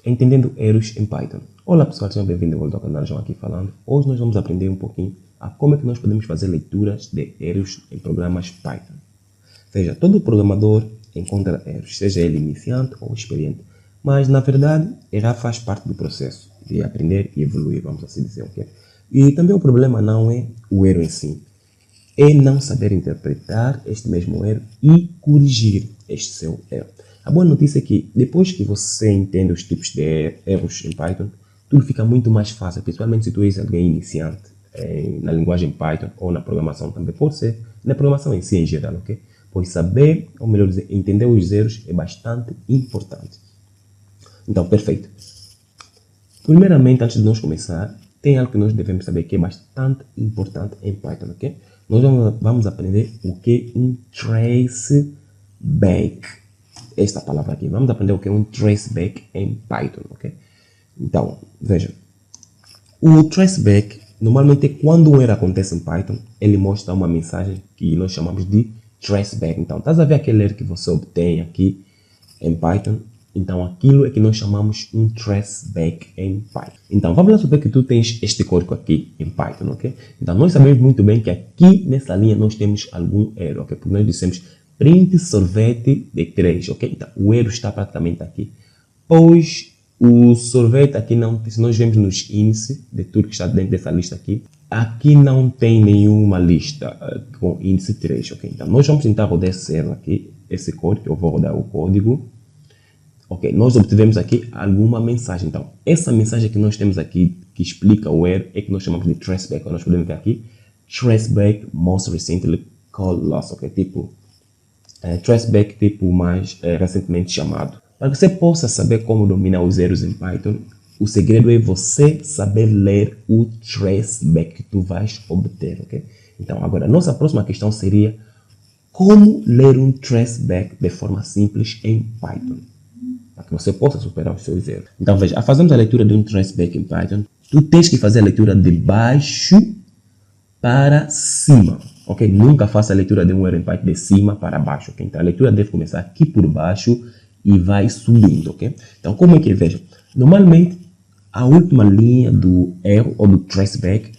Entendendo erros em Python. Olá pessoal, sejam bem-vindos de volta ao canal João aqui falando. Hoje nós vamos aprender um pouquinho a como é que nós podemos fazer leituras de erros em programas Python. Veja, todo programador encontra erros, seja ele iniciante ou experiente. Mas na verdade, errar faz parte do processo de aprender e evoluir, vamos assim dizer, ok? E também o problema não é o erro em si, é não saber interpretar este mesmo erro e corrigir este seu erro. A boa notícia é que depois que você entende os tipos de erros em Python, tudo fica muito mais fácil, principalmente se tu és alguém iniciante na linguagem Python ou na programação também, pode ser na programação em si em geral, ok? Pois saber, ou melhor dizer, entender os erros é bastante importante. Então, perfeito. Primeiramente, antes de nós começar, tem algo que nós devemos saber que é bastante importante em Python, ok? Nós vamos aprender o que é um traceback. Esta palavra aqui. Vamos aprender o que é um traceback em Python, ok? Então, veja. O traceback, normalmente, quando um erro acontece em Python, ele mostra uma mensagem que nós chamamos de traceback. Então, estás a ver aquele erro que você obtém aqui em Python? Então, aquilo é que nós chamamos um traceback em Python. Então, vamos lá supor que tu tens este código aqui em Python, ok? Então, nós sabemos muito bem que aqui nessa linha nós temos algum erro, ok? Porque nós dissemos print sorvete de 3, ok? Então, o erro está praticamente aqui. Pois o sorvete aqui não, se nós vemos nos índices de tudo que está dentro dessa lista aqui, aqui não tem nenhuma lista com índice 3, ok? Então, nós vamos tentar rodar esse erro aqui, esse código, eu vou rodar o código. Ok, nós obtivemos aqui alguma mensagem. Então, essa mensagem que nós temos aqui, que explica o erro, é que nós chamamos de traceback. Nós podemos ver aqui, traceback most recently called loss, ok? Tipo, traceback tipo mais recentemente chamado. Para que você possa saber como dominar os erros em Python, o segredo é você saber ler o traceback que tu vais obter, ok? Então, agora, a nossa próxima questão seria como ler um traceback de forma simples em Python, para que você possa superar os seus erros. Então, veja, fazemos a leitura de um traceback em Python. Tu tens que fazer a leitura de baixo para cima, ok? Nunca faça a leitura de um erro em Python de cima para baixo, ok? Então, a leitura deve começar aqui por baixo e vai subindo, ok? Então, como é que veja? Normalmente, a última linha do erro ou do traceback,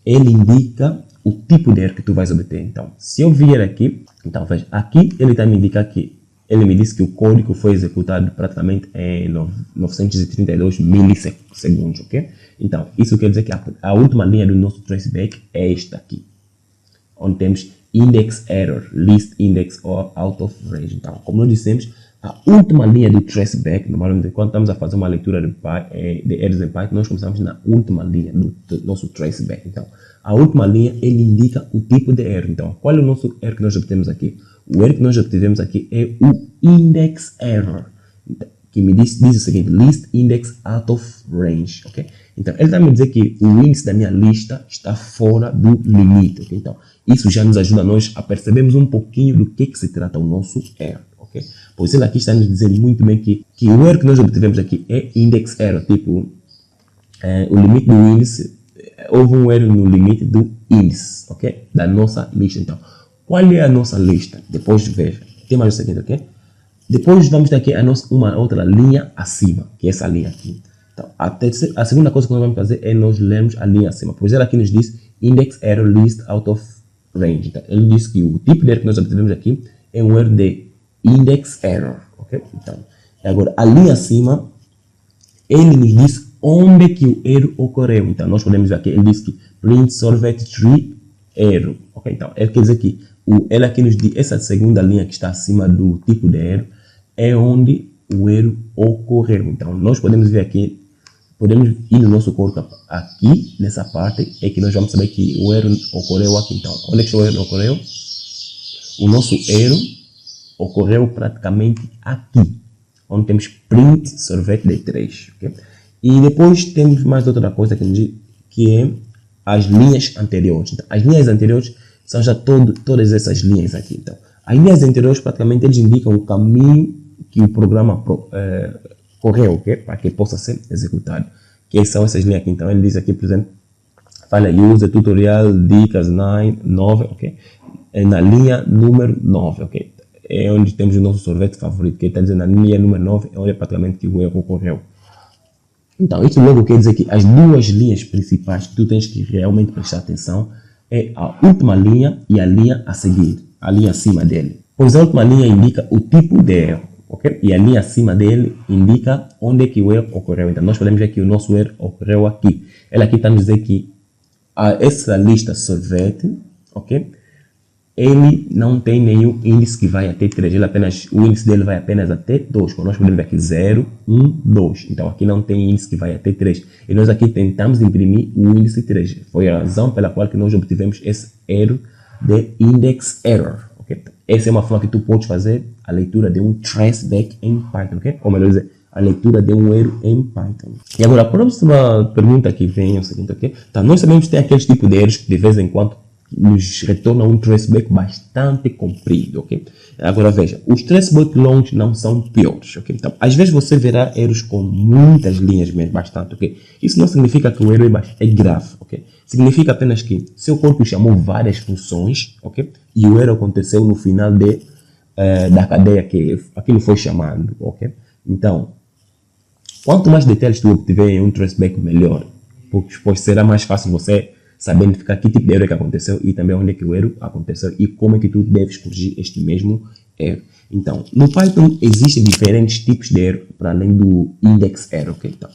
ele indica o tipo de erro que tu vais obter. Então, se eu vier aqui, então, veja, aqui ele está me indicando que ele me disse que o código foi executado praticamente em 932 milissegundos, ok? Então, isso quer dizer que a última linha do nosso traceback é esta aqui, onde temos index error, list index or out of range. Então, como nós dissemos, a última linha do traceback, normalmente quando estamos a fazer uma leitura de erros em Python, nós começamos na última linha do nosso traceback. Então, a última linha, ele indica o tipo de erro. Então, qual é o nosso erro que nós obtemos aqui? O erro que nós obtivemos aqui é o index error, que me diz o seguinte, list index out of range, ok? Então, ele está me dizer que o índice da minha lista está fora do limite, ok? Então, isso já nos ajuda a nós a percebermos um pouquinho do que se trata o nosso erro, ok? Pois ele aqui está nos dizendo muito bem que o erro que nós obtivemos aqui é index error, tipo, o limite do índice, houve um erro no limite do índice, ok? Da nossa lista, então. Qual é a nossa lista? Depois veja. Tem mais o seguinte, ok? Depois vamos ter aqui uma outra linha acima, que é essa linha aqui. Então, a segunda coisa que nós vamos fazer é nós lermos a linha acima. Pois ela aqui nos diz index error list out of range. Então, ele diz que o tipo de erro que nós obtivemos aqui é um erro de index error, ok? Então, agora a linha acima, ele nos diz onde que o erro ocorreu. Então, nós podemos ver aqui, ele diz que print sorvete tree erro, ok? Então, ele quer dizer que ele aqui nos diz, essa segunda linha que está acima do tipo de erro, é onde o erro ocorreu. Então, nós podemos ver aqui, podemos ir no nosso código aqui, nessa parte, é que nós vamos saber que o erro ocorreu aqui. Então, onde é que o erro ocorreu? O nosso erro ocorreu praticamente aqui, onde temos print sorvete de 3, ok? E depois temos mais outra coisa que nos diz, que é as linhas anteriores. Então, as linhas anteriores são já todas essas linhas aqui. Então, as linhas anteriores praticamente eles indicam o caminho que o programa correu, okay? Para que possa ser executado. Que são essas linhas aqui. Então, ele diz aqui, por exemplo, fala user, tutorial, dicas 9, ok? É na linha número 9, ok? É onde temos o nosso sorvete favorito, que está dizendo na linha número 9 é onde praticamente que o erro ocorreu. Então, isso logo quer dizer que as duas linhas principais que tu tens que realmente prestar atenção é a última linha e a linha a seguir, a linha acima dele. Pois a última linha indica o tipo de erro, ok? E a linha acima dele indica onde é que o erro ocorreu. Então, nós podemos ver que o nosso erro ocorreu aqui. Ele aqui está nos dizer que essa lista sorvete, ok? Ele não tem nenhum índice que vai até 3, o índice dele vai apenas até 2, quando nós podemos ver aqui 0, 1, 2. Então aqui não tem índice que vai até 3. E nós aqui tentamos imprimir o índice 3. Foi a razão pela qual que nós obtivemos esse erro de index error. Okay? Essa é uma forma que tu podes fazer a leitura de um traceback em Python, ok? Ou melhor dizer, a leitura de um erro em Python. E agora a próxima pergunta que vem é o seguinte, ok? Então nós sabemos que tem aqueles tipos de erros que de vez em quando nos retorna um traceback bastante comprido, ok? Agora veja, os traceback longos não são piores, ok? Então, às vezes você verá erros com muitas linhas mesmo, bastante, ok? Isso não significa que o erro é grave, ok? Significa apenas que seu corpo chamou várias funções, ok? E o erro aconteceu no final da cadeia que aquilo foi chamado, ok? Então, quanto mais detalhes tu obtiver em um traceback, melhor, pois será mais fácil você saber identificar que tipo de erro que aconteceu e também onde é que o erro aconteceu e como é que tu deves corrigir este mesmo erro. Então, no Python existem diferentes tipos de erro para além do index error, ok? Então,